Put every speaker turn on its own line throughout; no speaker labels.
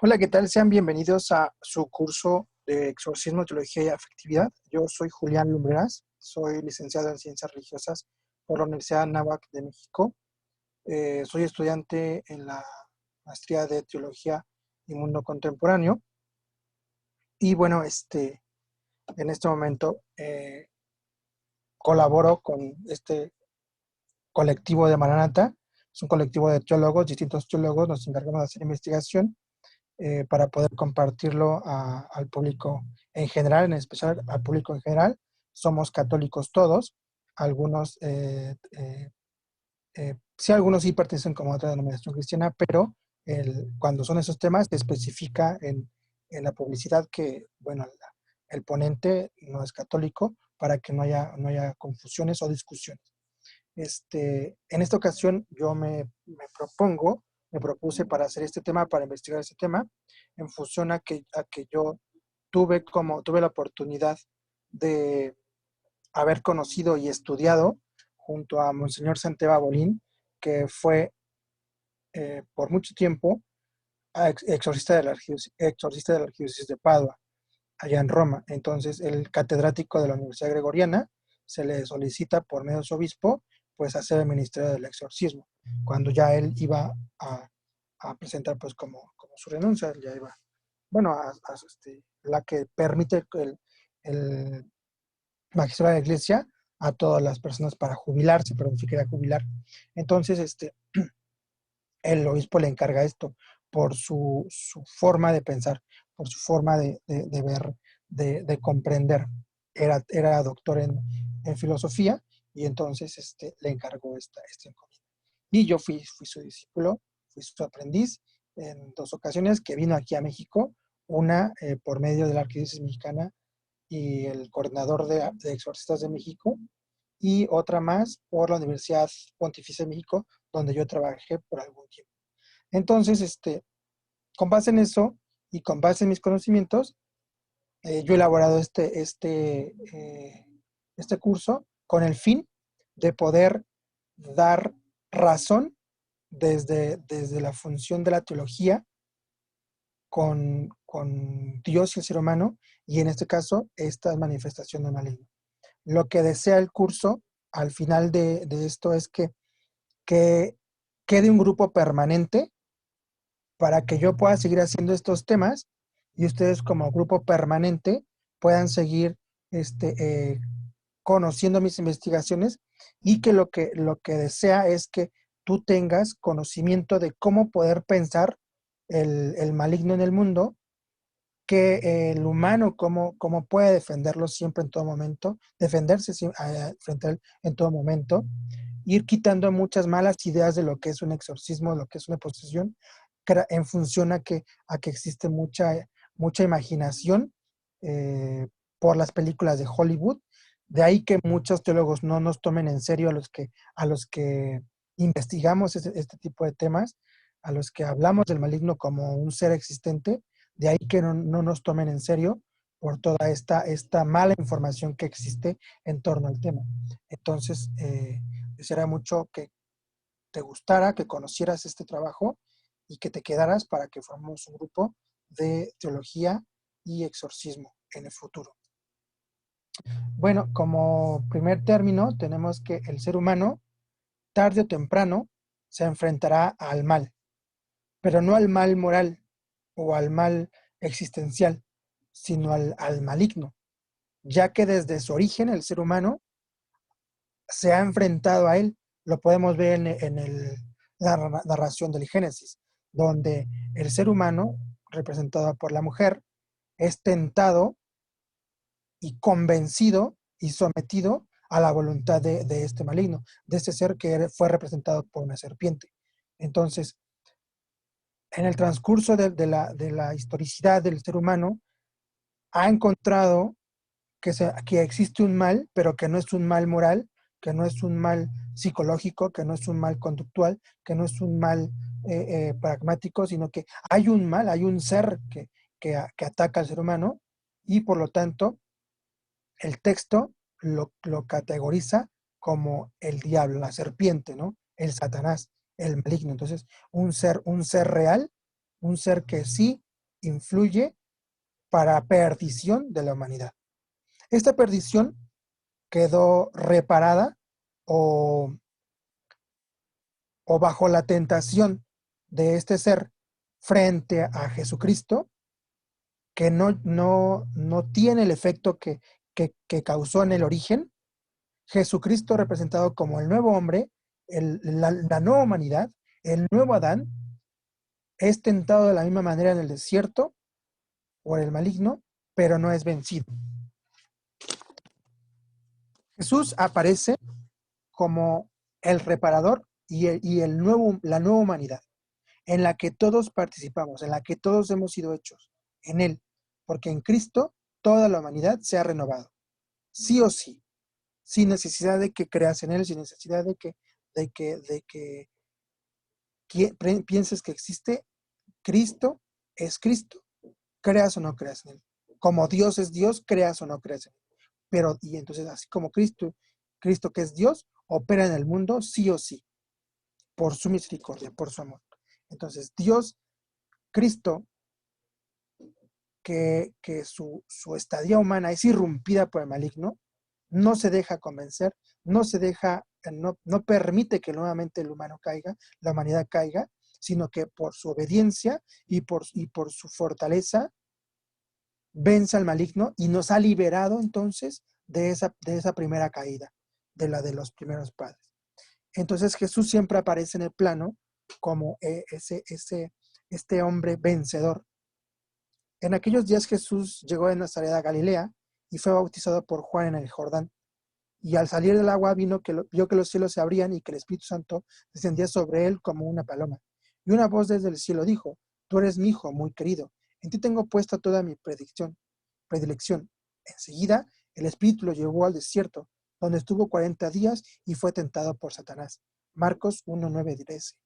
Hola, ¿qué tal? Sean bienvenidos a su curso de Exorcismo, Teología y Afectividad. Yo soy Julián Lumbreras, soy licenciado en Ciencias Religiosas por la Universidad Anáhuac de México. Soy estudiante en la maestría de Teología y Mundo Contemporáneo. Y bueno, en este momento colaboro con este colectivo de Maranata. Es un colectivo de teólogos, distintos teólogos, nos encargamos de hacer investigación para poder compartirlo al público en general, en especial al público en general. Somos católicos todos, algunos, sí, algunos sí pertenecen como a otra denominación cristiana, pero cuando son esos temas se especifica en la publicidad que, bueno, el ponente no es católico para que no haya confusiones o discusiones. En esta ocasión yo me propuse para hacer este tema, para investigar este tema, en función a que yo tuve la oportunidad de haber conocido y estudiado junto a Monseñor Santeva Bolín, que fue por mucho tiempo exorcista de la arquidiócesis de Padua, allá en Roma. Entonces, el catedrático de la Universidad Gregoriana se le solicita por medio de su obispo, pues hacer el ministerio del exorcismo. Cuando ya él iba a presentar, pues como su renuncia, ya iba, bueno, la que permite el magistrado de la iglesia a todas las personas para jubilarse, pero si quería jubilar. Entonces, el obispo le encarga esto por su forma de pensar, por su forma de ver, de comprender. Era doctor en filosofía y entonces le encargó esta encomienda. Y yo fui su discípulo, fui su aprendiz en dos ocasiones que vino aquí a México, una por medio de la Arquidiócesis Mexicana y el coordinador de exorcistas de México, y otra más por la Universidad Pontificia de México, donde yo trabajé por algún tiempo. Entonces, con base en eso y con base en mis conocimientos, yo he elaborado este curso con el fin de poder dar razón desde la función de la teología con Dios y el ser humano, y en este caso, esta manifestación de maligno. Lo que desea el curso al final de esto es que quede un grupo permanente para que yo pueda seguir haciendo estos temas y ustedes como grupo permanente puedan seguir este, conociendo mis investigaciones, y que lo que desea es que tú tengas conocimiento de cómo poder pensar el maligno en el mundo, que el humano cómo puede defenderlo siempre en todo momento, defenderse frente a él en todo momento, ir quitando muchas malas ideas de lo que es un exorcismo, lo que es una posesión, en función a que existe mucha imaginación por las películas de Hollywood. De ahí que muchos teólogos no nos tomen en serio a los que investigamos este tipo de temas, a los que hablamos del maligno como un ser existente. De ahí que no nos tomen en serio por toda esta mala información que existe en torno al tema. Entonces, desearía mucho que te gustara, que conocieras este trabajo y que te quedaras para que formemos un grupo de teología y exorcismo en el futuro. Bueno, como primer término, tenemos que el ser humano, tarde o temprano, se enfrentará al mal, pero no al mal moral o al mal existencial, sino al maligno, ya que desde su origen el ser humano se ha enfrentado a él. Lo podemos ver la narración del Génesis, donde el ser humano, representado por la mujer, es tentado y convencido y sometido a la voluntad de este maligno, de este ser que fue representado por una serpiente. Entonces, en el transcurso de la historicidad del ser humano, ha encontrado que existe un mal, pero que no es un mal moral, que no es un mal psicológico, que no es un mal conductual, que no es un mal pragmático, sino que hay un mal, hay un ser que ataca al ser humano, y por lo tanto el texto lo categoriza como el diablo, la serpiente, ¿no? El Satanás, el maligno. Entonces, un ser real, un ser que sí influye para perdición de la humanidad. Esta perdición quedó reparada o, o bajo la tentación de este ser frente a Jesucristo, que no tiene el efecto que causó en el origen. Jesucristo representado como el nuevo hombre, la nueva humanidad, el nuevo Adán, es tentado de la misma manera en el desierto por el maligno, pero no es vencido. Jesús aparece como el reparador y la nueva humanidad, en la que todos participamos, en la que todos hemos sido hechos, en Él, porque en Cristo toda la humanidad se ha renovado, sí o sí, sin necesidad de que creas en Él, sin necesidad de que pienses que existe. Cristo es Cristo, creas o no creas en Él. Como Dios es Dios, creas o no creas en Él. Pero, y entonces, así como Cristo que es Dios, opera en el mundo sí o sí, por su misericordia, por su amor. Entonces, Dios, Cristo, que su estadía humana es irrumpida por el maligno, no se deja convencer, no permite que nuevamente el humano caiga, la humanidad caiga, sino que por su obediencia y por su fortaleza vence al maligno y nos ha liberado entonces de esa primera caída, de la de los primeros padres. Entonces Jesús siempre aparece en el plano como este hombre vencedor. En aquellos días Jesús llegó de Nazaret a Galilea y fue bautizado por Juan en el Jordán. Y al salir del agua vio que los cielos se abrían y que el Espíritu Santo descendía sobre él como una paloma. Y una voz desde el cielo dijo: Tú eres mi hijo muy querido, en ti tengo puesta toda mi predilección. Enseguida el Espíritu lo llevó al desierto, donde estuvo 40 días y fue tentado por Satanás. Marcos 1:9-10.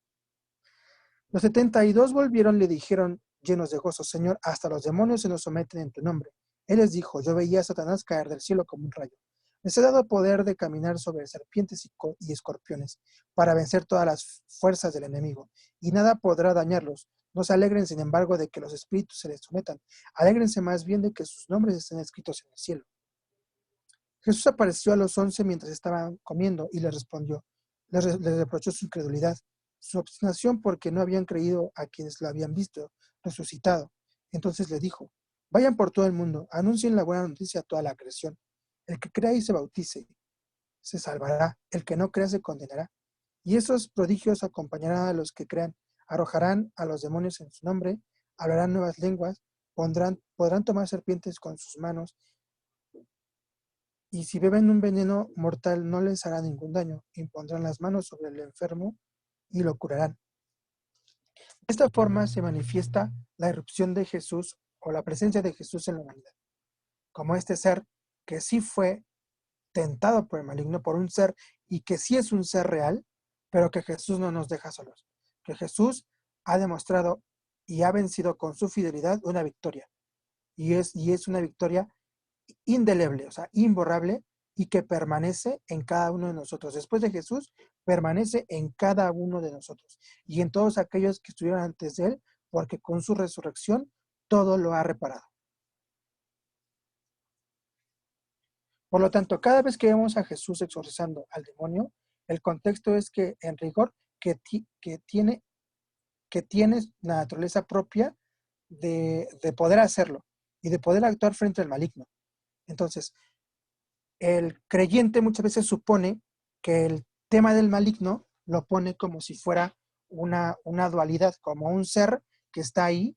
Los 72 volvieron y le dijeron, llenos de gozo: Señor, hasta los demonios se nos someten en tu nombre. Él les dijo: Yo veía a Satanás caer del cielo como un rayo. Les he dado poder de caminar sobre serpientes y escorpiones, para vencer todas las fuerzas del enemigo, y nada podrá dañarlos. No se alegren, sin embargo, de que los espíritus se les sometan. Alégrense más bien de que sus nombres estén escritos en el cielo. Jesús apareció a los 11 mientras estaban comiendo y les respondió. Les reprochó su incredulidad, su obstinación porque no habían creído a quienes lo habían visto resucitado. Entonces le dijo: Vayan por todo el mundo, anuncien la buena noticia a toda la creación. El que crea y se bautice se salvará, el que no crea se condenará. Y esos prodigios acompañarán a los que crean: arrojarán a los demonios en su nombre, hablarán nuevas lenguas, podrán tomar serpientes con sus manos, y si beben un veneno mortal no les hará ningún daño. Impondrán las manos sobre el enfermo y lo curarán. De esta forma se manifiesta la irrupción de Jesús o la presencia de Jesús en la humanidad, como este ser que sí fue tentado por el maligno, por un ser, y que sí es un ser real, pero que Jesús no nos deja solos, que Jesús ha demostrado y ha vencido con su fidelidad una victoria, y es una victoria indeleble, o sea, imborrable, y que permanece en cada uno de nosotros. Después de Jesús, permanece en cada uno de nosotros y en todos aquellos que estuvieron antes de él, porque con su resurrección todo lo ha reparado. Por lo tanto, cada vez que vemos a Jesús exorcizando al demonio, el contexto es que, en rigor, que tiene la naturaleza propia de poder hacerlo y de poder actuar frente al maligno. Entonces, el creyente muchas veces supone que el tema del maligno lo pone como si fuera una dualidad, como un ser que está ahí,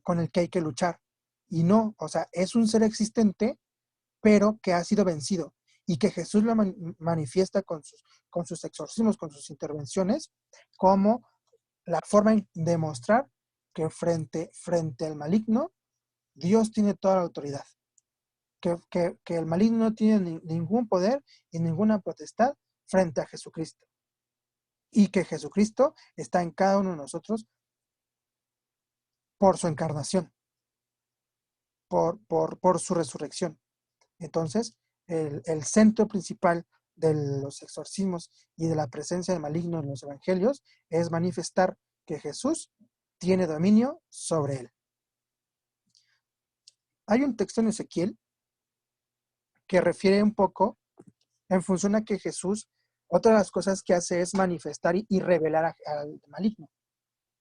con el que hay que luchar. Y no, o sea, es un ser existente, pero que ha sido vencido y que Jesús lo manifiesta con sus exorcismos, con sus intervenciones, como la forma de mostrar que frente al maligno, Dios tiene toda la autoridad. Que el maligno no tiene ningún poder y ninguna potestad frente a Jesucristo. Y que Jesucristo está en cada uno de nosotros por su encarnación, por su resurrección. Entonces, el centro principal de los exorcismos y de la presencia del maligno en los evangelios es manifestar que Jesús tiene dominio sobre él. Hay un texto en Ezequiel que refiere un poco en función a que Jesús, otra de las cosas que hace es manifestar y revelar al maligno.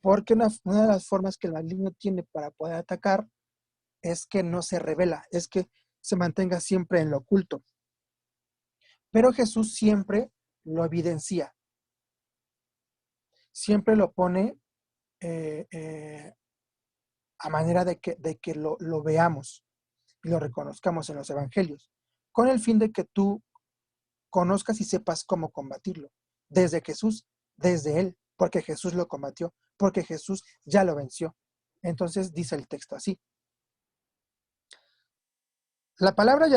Porque una de las formas que el maligno tiene para poder atacar es que no se revela, es que se mantenga siempre en lo oculto. Pero Jesús siempre lo evidencia, siempre lo pone a manera de que lo veamos y lo reconozcamos en los evangelios, con el fin de que tú conozcas y sepas cómo combatirlo. Desde Jesús, desde Él, porque Jesús lo combatió, porque Jesús ya lo venció. Entonces dice el texto así. La palabra de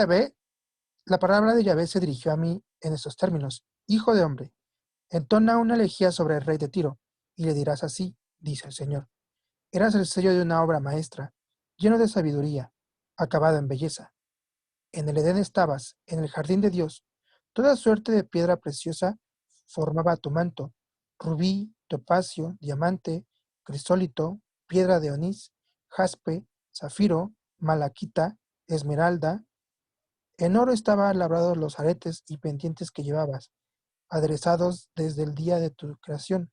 Yahvé se dirigió a mí en estos términos. Hijo de hombre, entona una elegía sobre el rey de Tiro, y le dirás así, dice el Señor. Eras el sello de una obra maestra, lleno de sabiduría, acabado en belleza. En el Edén estabas, en el jardín de Dios. Toda suerte de piedra preciosa formaba tu manto: rubí, topacio, diamante, crisólito, piedra de onís, jaspe, zafiro, malaquita, esmeralda. En oro estaban labrados los aretes y pendientes que llevabas, aderezados desde el día de tu creación.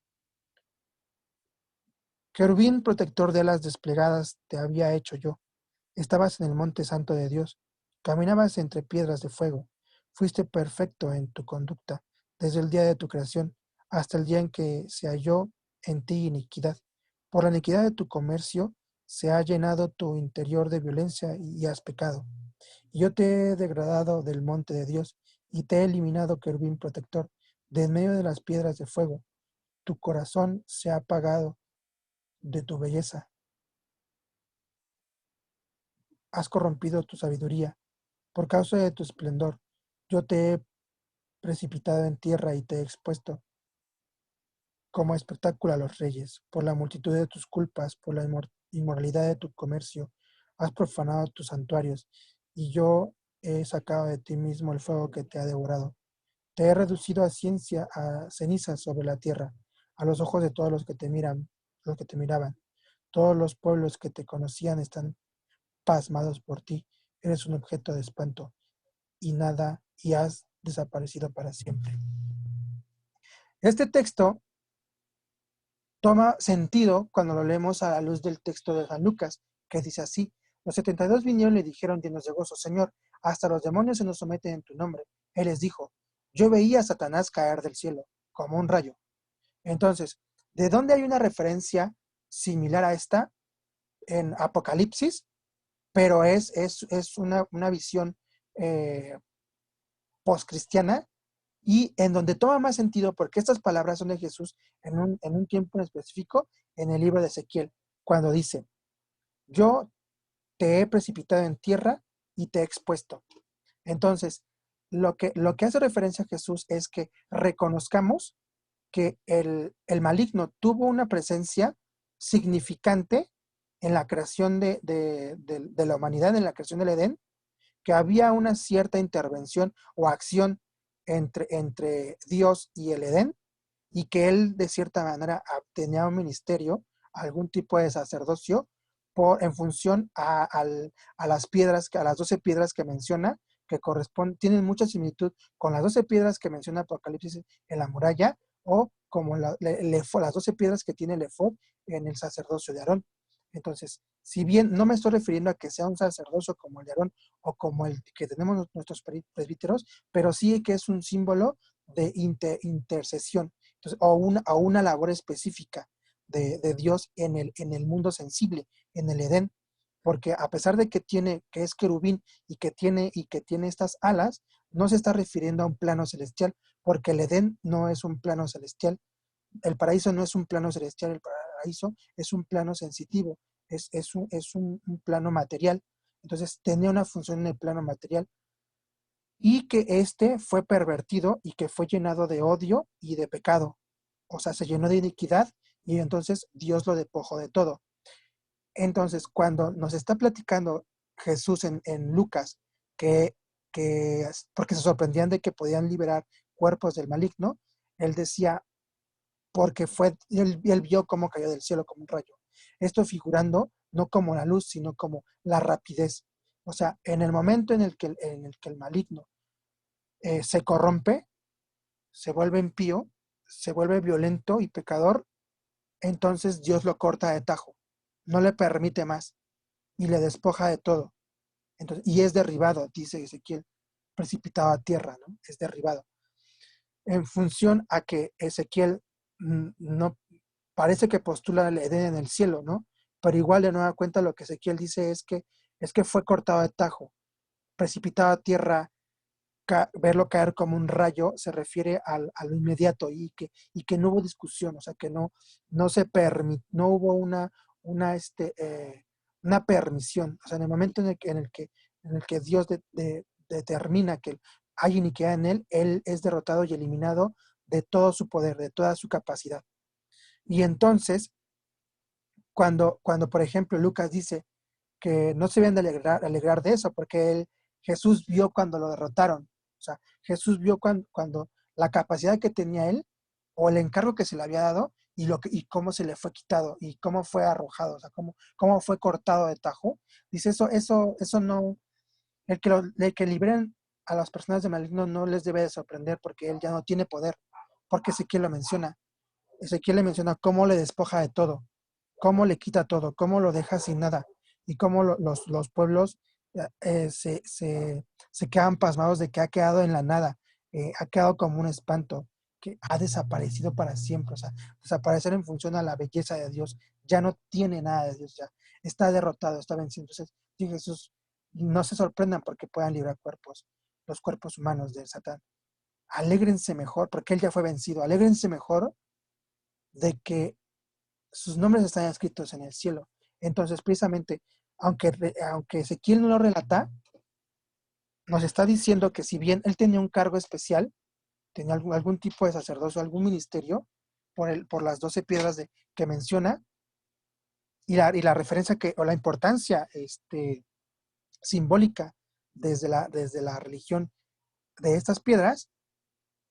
Querubín protector de alas desplegadas te había hecho yo. Estabas en el monte santo de Dios. Caminabas entre piedras de fuego. Fuiste perfecto en tu conducta, desde el día de tu creación hasta el día en que se halló en ti iniquidad. Por la iniquidad de tu comercio se ha llenado tu interior de violencia y has pecado. Y yo te he degradado del monte de Dios y te he eliminado, querubín protector, de en medio de las piedras de fuego. Tu corazón se ha apagado de tu belleza. Has corrompido tu sabiduría. Por causa de tu esplendor, yo te he precipitado en tierra y te he expuesto como espectáculo a los reyes. Por la multitud de tus culpas, por la inmoralidad de tu comercio, has profanado tus santuarios, y yo he sacado de ti mismo el fuego que te ha devorado. Te he reducido a ceniza sobre la tierra, a los ojos de todos los que te miraban. Todos los pueblos que te conocían están pasmados por ti. Eres un objeto de espanto y has desaparecido para siempre. Este texto toma sentido cuando lo leemos a la luz del texto de San Lucas, que dice así: los 72 vinieron y le dijeron llenos de gozo: Señor, hasta los demonios se nos someten en tu nombre. Él les dijo: yo veía a Satanás caer del cielo como un rayo. Entonces, ¿de dónde hay una referencia similar a esta? En Apocalipsis, pero es una visión post-cristiana, y en donde toma más sentido porque estas palabras son de Jesús en un tiempo en específico, en el libro de Ezequiel, cuando dice: yo te he precipitado en tierra y te he expuesto. Entonces, lo que hace referencia a Jesús es que reconozcamos que el maligno tuvo una presencia significante en la creación de la humanidad, en la creación del Edén, que había una cierta intervención o acción entre Dios y el Edén, y que él de cierta manera tenía un ministerio, algún tipo de sacerdocio, en función a las piedras, a las 12 piedras que menciona, que tienen mucha similitud con las 12 piedras que menciona Apocalipsis en la muralla, o como las 12 piedras que tiene el efod en el sacerdocio de Aarón. Entonces, si bien no me estoy refiriendo a que sea un sacerdocio como el de Aarón o como el que tenemos nuestros presbíteros, pero sí que es un símbolo de intercesión. Entonces, o una labor específica de Dios en el mundo sensible, en el Edén, porque a pesar de que es querubín y que tiene estas alas, no se está refiriendo a un plano celestial, porque el Edén no es un plano celestial, el paraíso no es un plano celestial, el paraíso es un plano sensitivo, es un plano material. Entonces tenía una función en el plano material, y que este fue pervertido y que fue llenado de odio y de pecado. O sea, se llenó de iniquidad, y entonces Dios lo despojó de todo. Entonces, cuando nos está platicando Jesús en Lucas, que, porque se sorprendían de que podían liberar cuerpos del maligno, él decía, porque él vio cómo cayó del cielo como un rayo. Esto figurando no como la luz, sino como la rapidez. O sea, en el momento en el que el maligno se corrompe, se vuelve impío, se vuelve violento y pecador, entonces Dios lo corta de tajo, no le permite más y le despoja de todo. Entonces, y es derribado, dice Ezequiel, precipitado a tierra, ¿no? Es derribado. En función a que Ezequiel no parece que postula el Edén en el cielo, ¿no? Pero igual de nueva cuenta lo que Ezequiel dice es que fue cortado de tajo, precipitado a tierra, verlo caer como un rayo se refiere a lo inmediato y que no hubo discusión, o sea, que no se permitió, no hubo una permisión. O sea, en el momento en el que Dios determina que hay iniquidad en él es derrotado y eliminado de todo su poder, de toda su capacidad. Y entonces, cuando por ejemplo, Lucas dice que no se deben de alegrar de eso, porque Jesús vio cuando lo derrotaron. O sea, Jesús vio cuando la capacidad que tenía él, o el encargo que se le había dado, y cómo se le fue quitado, y cómo fue arrojado, o sea, cómo fue cortado de tajo. Dice, eso no, el que liberen a las personas de maligno no les debe de sorprender, porque él ya no tiene poder, porque Ezequiel lo menciona. Ezequiel le menciona cómo le despoja de todo, cómo le quita todo, cómo lo deja sin nada y cómo los pueblos se quedan pasmados de que ha quedado en la nada, ha quedado como un espanto, que ha desaparecido para siempre. O sea, desaparecer en función a la belleza de Dios, ya no tiene nada de Dios, ya está derrotado, está vencido. Entonces, sí, Jesús, no se sorprendan porque puedan librar cuerpos, los cuerpos humanos de Satán. Alégrense mejor, porque él ya fue vencido. Alégrense mejor de que sus nombres están escritos en el cielo. Entonces, precisamente, aunque Ezequiel no lo relata, nos está diciendo que si bien él tenía un cargo especial, tenía algún tipo de sacerdocio, algún ministerio, por las 12 piedras que menciona, y la referencia o la importancia simbólica desde la religión de estas piedras,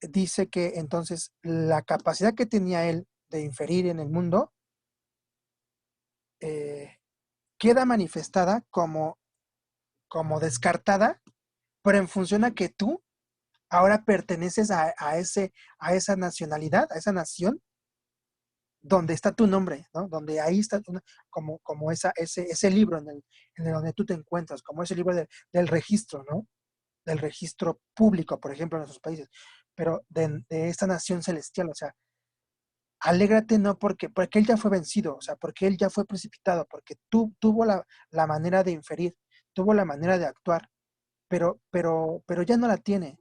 dice que entonces la capacidad que tenía él de inferir en el mundo eh, queda manifestada como descartada, pero en función a que tú ahora perteneces a esa nacionalidad, a esa nación, donde está tu nombre, ¿no? Donde ahí está como ese libro en el donde tú te encuentras, como ese libro del registro, ¿no? Del registro público, por ejemplo, en nuestros países, pero de esta nación celestial. O sea, alégrate no porque él ya fue vencido, o sea, porque él ya fue precipitado, porque tuvo la manera de inferir, tuvo la manera de actuar, pero ya no la tiene.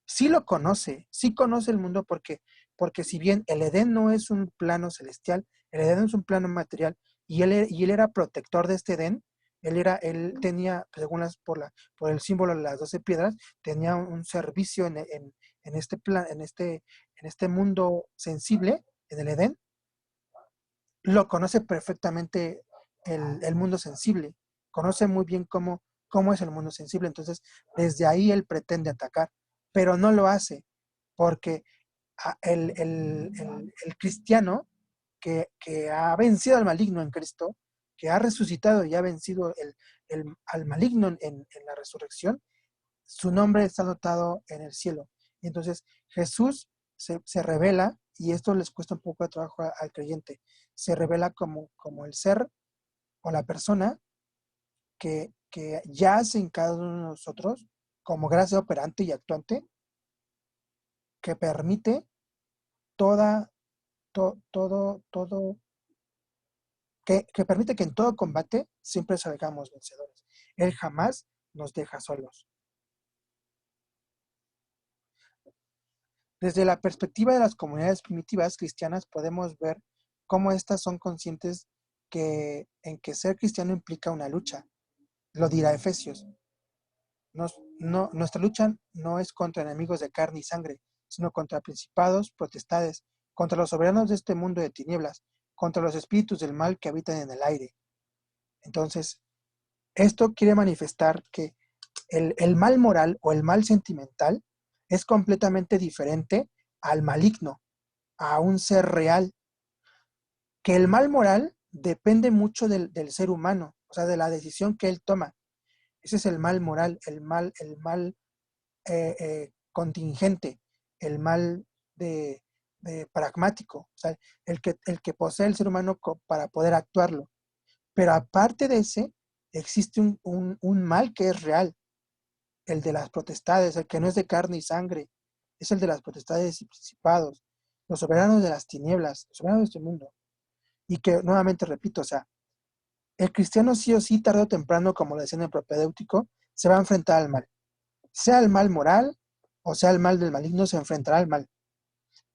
Sí lo conoce, sí conoce el mundo porque si bien el Edén no es un plano celestial, el Edén es un plano material y él era protector de este Edén, él tenía, según por el símbolo de las 12 piedras, tenía un servicio en este plan, en este mundo sensible, en el Edén, lo conoce perfectamente el mundo sensible, conoce muy bien cómo es el mundo sensible, entonces desde ahí él pretende atacar, pero no lo hace, porque el cristiano que ha vencido al maligno en Cristo, que ha resucitado y ha vencido al maligno en la resurrección, su nombre está anotado en el cielo. Y entonces Jesús se revela, y esto les cuesta un poco de trabajo al creyente, se revela como el ser o la persona que yace en cada uno de nosotros como gracia operante y actuante que permite toda, todo, que permite que en todo combate siempre salgamos vencedores. Él jamás nos deja solos. Desde la perspectiva de las comunidades primitivas cristianas podemos ver cómo éstas son conscientes en que ser cristiano implica una lucha. Lo dirá Efesios. Nuestra lucha no es contra enemigos de carne y sangre, sino contra principados, potestades, contra los soberanos de este mundo de tinieblas, contra los espíritus del mal que habitan en el aire. Entonces, esto quiere manifestar que el mal moral o el mal sentimental es completamente diferente al maligno, a un ser real, que el mal moral depende mucho del ser humano, o sea, de la decisión que él toma, Ese es el mal moral, el mal contingente, el mal de pragmático, o sea, el que posee el ser humano para poder actuarlo. Pero aparte de ese, existe un mal que es real, el de las potestades, el que no es de carne y sangre, es el de las potestades y principados, los soberanos de las tinieblas, los soberanos de este mundo. Y que nuevamente repito, o sea, el cristiano sí o sí, tarde o temprano, como lo decía en el propedéutico, se va a enfrentar al mal. Sea el mal moral o sea el mal del maligno, se enfrentará al mal.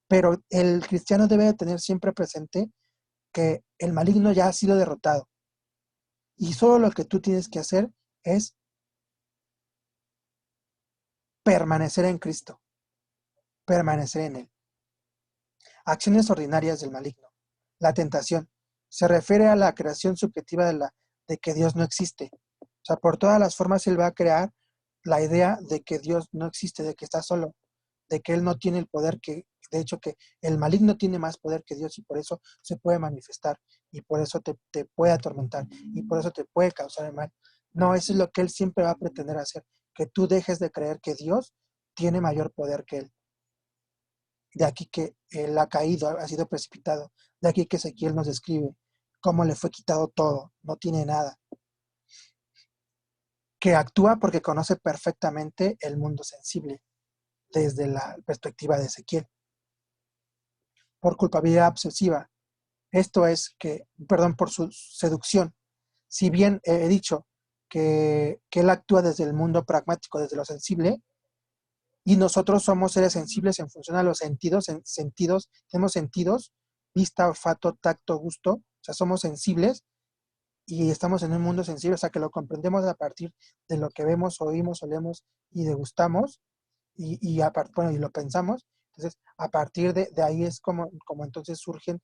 Pero el cristiano debe de tener siempre presente que el maligno ya ha sido derrotado. Y solo lo que tú tienes que hacer es permanecer en Cristo, permanecer en Él. Acciones ordinarias del maligno. La tentación. Se refiere a la creación subjetiva de que Dios no existe. O sea, por todas las formas Él va a crear la idea de que Dios no existe, de que está solo, de que Él no tiene el poder de hecho, que el maligno tiene más poder que Dios y por eso se puede manifestar y por eso te puede atormentar y por eso te puede causar el mal. No, eso es lo que Él siempre va a pretender hacer, que tú dejes de creer que Dios tiene mayor poder que Él. De aquí que Él ha caído, ha sido precipitado. De aquí que Ezequiel nos describe cómo le fue quitado todo, no tiene nada. Que actúa porque conoce perfectamente el mundo sensible desde la perspectiva de Ezequiel. Por culpabilidad obsesiva. Esto es que, perdón, por su seducción. Si bien he dicho que él actúa desde el mundo pragmático, desde lo sensible, y nosotros somos seres sensibles en función a los sentidos, tenemos sentidos, vista, olfato, tacto, gusto, o sea, somos sensibles y estamos en un mundo sensible, o sea, que lo comprendemos a partir de lo que vemos, oímos, olemos y degustamos, bueno, y lo pensamos. Entonces, a partir de ahí es como entonces surgen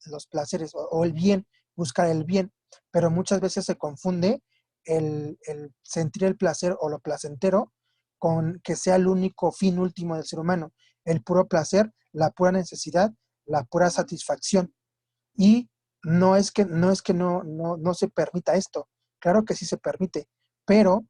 los placeres o el bien, buscar el bien, pero muchas veces se confunde el sentir el placer o lo placentero con que sea el único fin último del ser humano, el puro placer, la pura necesidad, la pura satisfacción. Y no se permita esto, claro que sí se permite, pero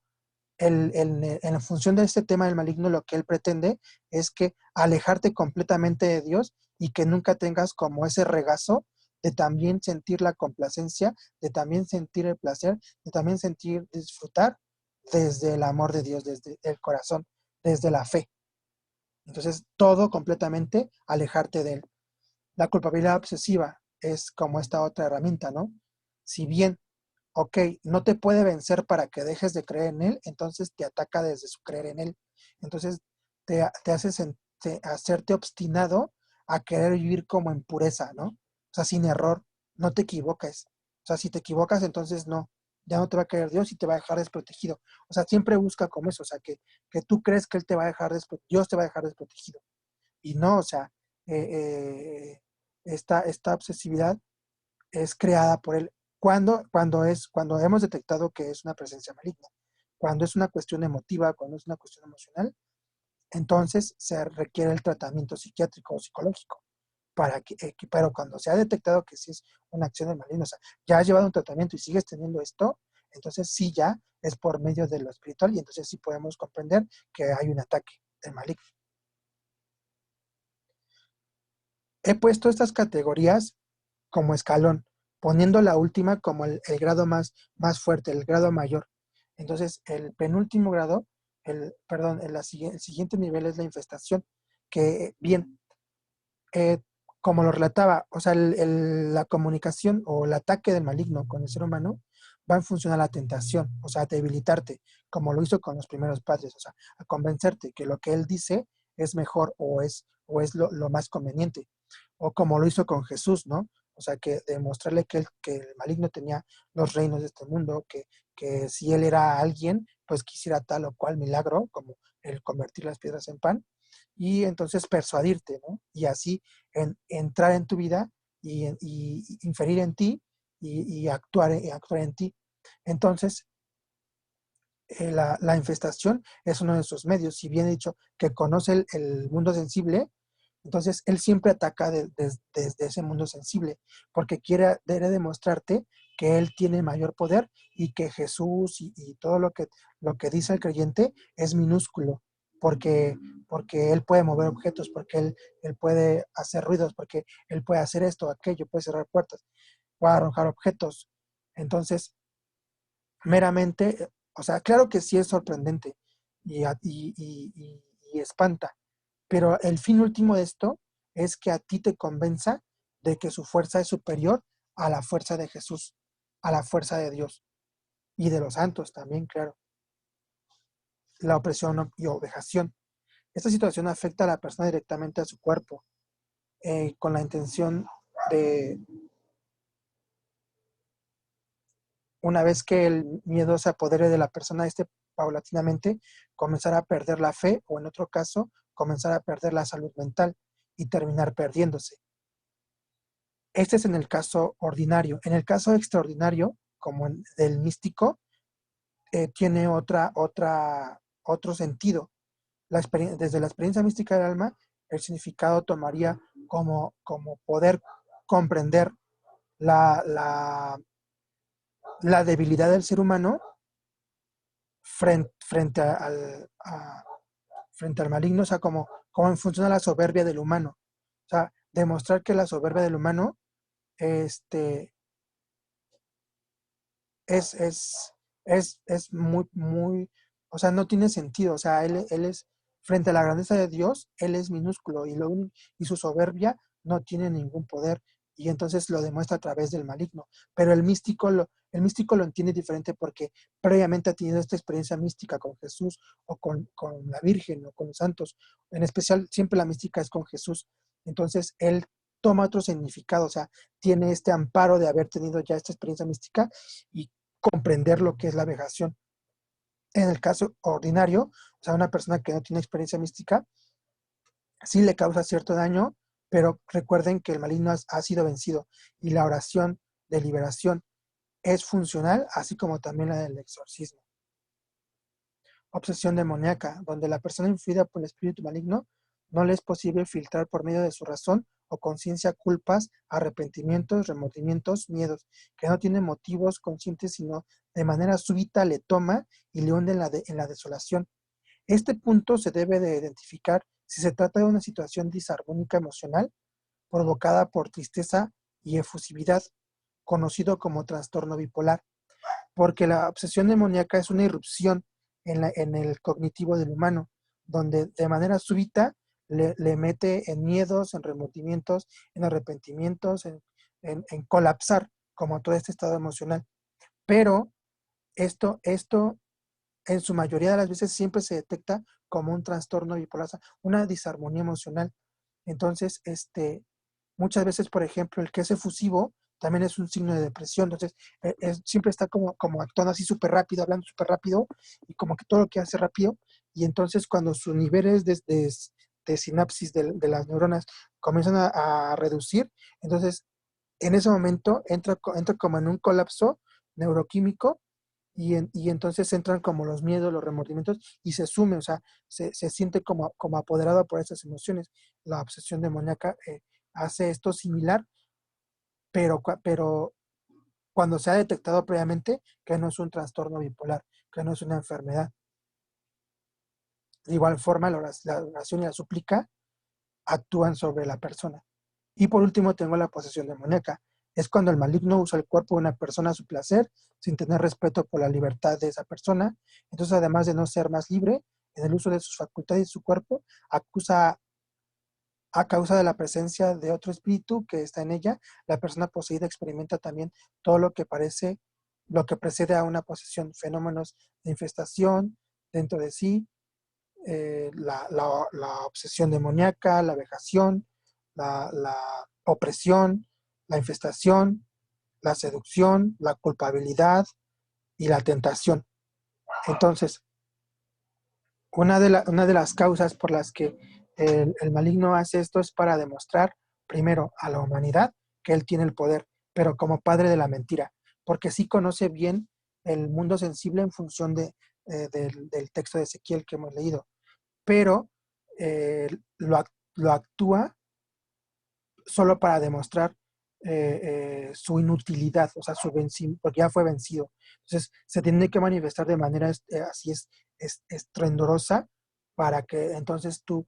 en función de este tema del maligno, lo que él pretende es que alejarte completamente de Dios y que nunca tengas como ese regazo de también sentir la complacencia, de también sentir el placer, de también sentir, disfrutar desde el amor de Dios, desde el corazón, desde la fe. Entonces, todo completamente alejarte de él. La culpabilidad obsesiva es como esta otra herramienta, ¿no? Si bien ok, no te puede vencer para que dejes de creer en él, entonces te ataca desde su creer en él. Entonces te hace hacerte obstinado a querer vivir como en pureza, ¿no? O sea, sin error, no te equivoques. O sea, si te equivocas, entonces no, ya no te va a querer Dios y te va a dejar desprotegido. O sea, siempre busca como eso, o sea, que tú crees que él te va a dejar Dios te va a dejar desprotegido. Y no, o sea, esta obsesividad es creada por él. Cuando hemos detectado que es una presencia maligna, cuando es una cuestión emotiva, cuando es una cuestión emocional, entonces se requiere el tratamiento psiquiátrico o psicológico. Pero cuando se ha detectado que sí es una acción de maligno, o sea, ya has llevado un tratamiento y sigues teniendo esto, entonces sí ya es por medio de lo espiritual y entonces sí podemos comprender que hay un ataque del maligno. He puesto estas categorías como escalón, poniendo la última como el grado más fuerte, el grado mayor. Entonces, el penúltimo grado, el siguiente nivel es la infestación, que bien, eh, como lo relataba, o sea, la comunicación o el ataque del maligno con el ser humano va en función a la tentación, o sea, a debilitarte, como lo hizo con los primeros padres, o sea, a convencerte que lo que él dice es mejor o es lo más conveniente, o como lo hizo con Jesús, ¿no? O sea, que demostrarle que el maligno tenía los reinos de este mundo, que si él era alguien, pues quisiera tal o cual milagro, como el convertir las piedras en pan, y entonces persuadirte, ¿no? Y así entrar en tu vida y inferir en ti y actuar en ti. Entonces, la infestación es uno de sus medios. Si bien he dicho que conoce el mundo sensible, entonces él siempre ataca desde ese mundo sensible, porque quiere demostrarte que él tiene mayor poder y que Jesús y todo lo que dice el creyente es minúsculo, porque, porque él puede mover objetos, porque él puede hacer ruidos, porque él puede hacer esto, aquello, puede cerrar puertas, puede arrojar objetos. Entonces, meramente, o sea, claro que sí es sorprendente y espanta, pero el fin último de esto es que a ti te convenza de que su fuerza es superior a la fuerza de Jesús, a la fuerza de Dios y de los santos también, claro. La opresión y ovejación. Esta situación afecta a la persona directamente a su cuerpo, con la intención de, una vez que el miedo se apodere de la persona, paulatinamente comenzar a perder la fe o en otro caso, comenzar a perder la salud mental y terminar perdiéndose. Este es en el caso ordinario. En el caso extraordinario, como del místico, tiene otro sentido. Desde la experiencia mística del alma, el significado tomaría como poder comprender la, la, la debilidad del ser humano frente frente al maligno, o sea, como funciona la soberbia del humano. O sea, demostrar que la soberbia del humano este, es, es, es muy, o sea, no tiene sentido. O sea, él es, frente a la grandeza de Dios, él es minúsculo y su soberbia no tiene ningún poder. Y entonces lo demuestra a través del maligno. Pero el místico lo entiende diferente porque previamente ha tenido esta experiencia mística con Jesús o con la Virgen o con los santos. En especial, siempre la mística es con Jesús. Entonces, él toma otro significado, o sea, tiene este amparo de haber tenido ya esta experiencia mística y comprender lo que es la vejación. En el caso ordinario, o sea, una persona que no tiene experiencia mística, sí le causa cierto daño, pero recuerden que el maligno ha sido vencido y la oración de liberación es funcional, así como también la del exorcismo. Obsesión demoníaca, donde la persona influida por el espíritu maligno no le es posible filtrar por medio de su razón o conciencia culpas, arrepentimientos, remordimientos, miedos, que no tienen motivos conscientes, sino de manera súbita le toma y le hunde en la desolación. Este punto se debe de identificar si se trata de una situación disarmónica emocional provocada por tristeza y efusividad, conocido como trastorno bipolar, porque la obsesión demoníaca es una irrupción en el cognitivo del humano, donde de manera súbita le mete en miedos, en remordimientos, en arrepentimientos, en colapsar, como todo este estado emocional. Pero esto en su mayoría de las veces siempre se detecta como un trastorno bipolar, una disarmonía emocional. Entonces, muchas veces, por ejemplo, el que es efusivo también es un signo de depresión. Entonces, siempre está como actuando así súper rápido, hablando súper rápido y como que todo lo que hace rápido. Y entonces, cuando sus niveles de sinapsis de las neuronas comienzan a reducir, entonces en ese momento entra como en un colapso neuroquímico y entonces entran como los miedos, los remordimientos y se sume, o sea, se siente como apoderado por esas emociones. La obsesión demoníaca hace esto similar, pero cuando se ha detectado previamente que no es un trastorno bipolar, que no es una enfermedad. De igual forma, la oración y la súplica actúan sobre la persona. Y por último tengo la posesión demoníaca. Es cuando el maligno usa el cuerpo de una persona a su placer, sin tener respeto por la libertad de esa persona. Entonces, además de no ser más libre en el uso de sus facultades y su cuerpo, acusa a causa de la presencia de otro espíritu que está en ella, la persona poseída experimenta también todo lo que precede a una posesión, fenómenos de infestación dentro de sí, la obsesión demoníaca, la vejación, la opresión, la infestación, la seducción, la culpabilidad y la tentación. Entonces, una de las causas por las que el maligno hace esto es para demostrar, primero, a la humanidad que él tiene el poder, pero como padre de la mentira, porque sí conoce bien el mundo sensible en función del texto de Ezequiel que hemos leído, pero eh, lo, lo actúa solo para demostrar su inutilidad, o sea, porque ya fue vencido. Entonces, se tiene que manifestar de manera así estruendosa para que entonces tú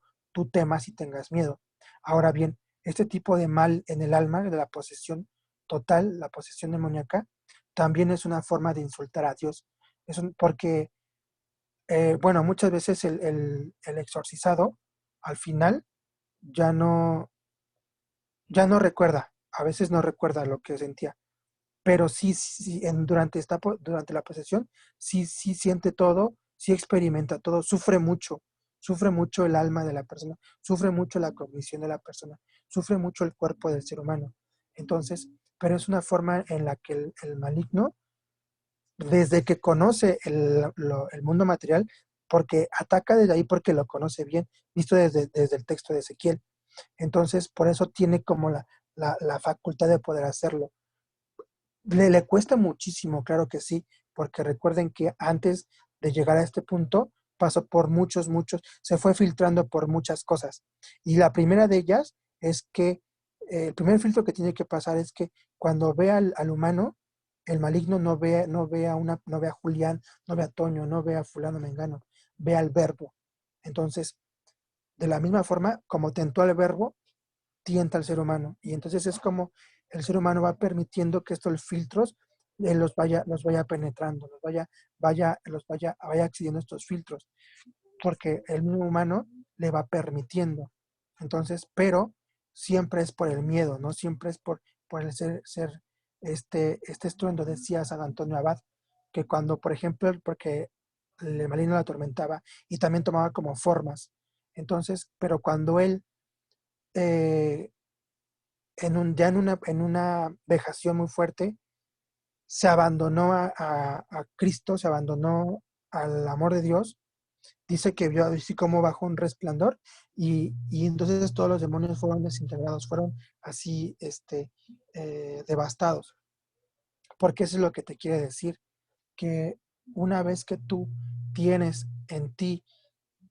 temas y tengas miedo. Ahora bien, este tipo de mal en el alma, de la posesión total, la posesión demoníaca, también es una forma de insultar a Dios. Porque, bueno, muchas veces el exorcizado al final ya no, ya no recuerda, a veces no recuerda lo que sentía, pero sí durante la posesión, sí siente todo, sí experimenta todo, sufre mucho el alma de la persona, sufre mucho la cognición de la persona, sufre mucho el cuerpo del ser humano. Entonces, pero es una forma en la que el maligno, desde que conoce el mundo material, porque ataca desde ahí porque lo conoce bien, visto desde el texto de Ezequiel. Entonces, por eso tiene como la facultad de poder hacerlo. Le cuesta muchísimo, claro que sí, porque recuerden que antes de llegar a este punto pasó por se fue filtrando por muchas cosas. Y la primera de ellas es que el primer filtro que tiene que pasar es que cuando ve al humano, el maligno no ve a Julián, no ve a Toño, no ve a fulano mengano, ve al verbo. Entonces, de la misma forma, como tentó al verbo, tienta al ser humano. Y entonces es como el ser humano va permitiendo que estos filtros los vaya penetrando, vaya accediendo a estos filtros, porque el mismo humano le va permitiendo. Entonces, pero siempre es por el miedo, ¿no? Siempre es por el ser este estruendo, decía San Antonio Abad, que cuando, por ejemplo, porque el maligno la atormentaba y también tomaba como formas. Entonces, pero cuando él eh, ya en una vejación muy fuerte, se abandonó a Cristo, se abandonó al amor de Dios, dice que vio así como bajo un resplandor y entonces todos los demonios fueron desintegrados, fueron así devastados. Porque eso es lo que te quiere decir, que una vez que tú tienes en ti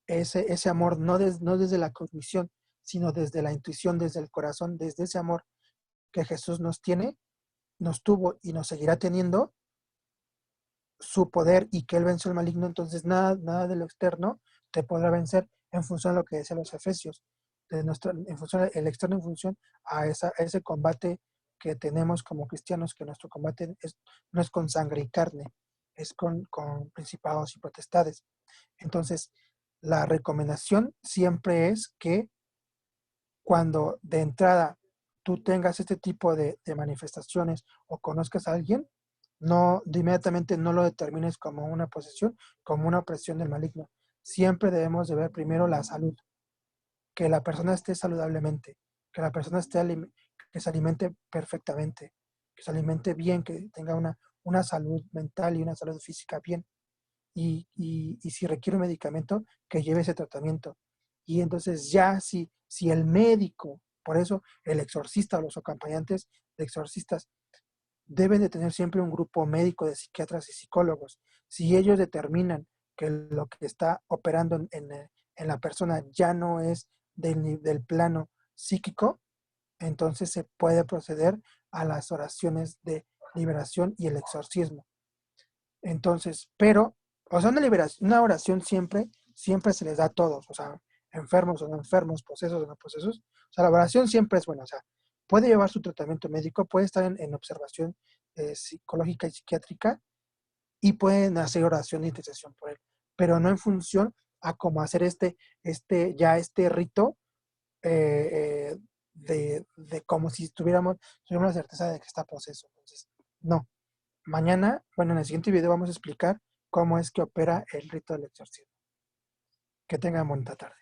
ese amor, no desde la cognición, sino desde la intuición, desde el corazón, desde ese amor que Jesús nos tuvo y nos seguirá teniendo, su poder y que Él venció el maligno, entonces nada de lo externo te podrá vencer en función de lo que decían los Efesios, en función, el externo en función a ese combate que tenemos como cristianos, que nuestro combate no es con sangre y carne, es con principados y potestades. Entonces, la recomendación siempre es que cuando de entrada tú tengas este tipo de manifestaciones o conozcas a alguien, inmediatamente no lo determines como una posesión, como una opresión del maligno. Siempre debemos de ver primero la salud, que la persona esté saludablemente, que la persona que se alimente perfectamente, que se alimente bien, que tenga una salud mental y una salud física bien. Y si requiere un medicamento, que lleve ese tratamiento. Y entonces ya si el médico, por eso el exorcista o los acompañantes de exorcistas deben de tener siempre un grupo médico de psiquiatras y psicólogos. Si ellos determinan que lo que está operando en la persona ya no es del plano psíquico, entonces se puede proceder a las oraciones de liberación y el exorcismo. Entonces, pero, o sea, una oración siempre se les da a todos, o sea, enfermos o no enfermos, posesos o no posesos. O sea, la oración siempre es buena, o sea, puede llevar su tratamiento médico, puede estar en observación psicológica y psiquiátrica y pueden hacer oración de intercesión por él, pero no en función a cómo hacer este rito de como si tuviéramos la certeza de que está poseso. Entonces, no. Mañana, bueno, en el siguiente video vamos a explicar cómo es que opera el rito del exorcismo. Que tengan bonita tarde.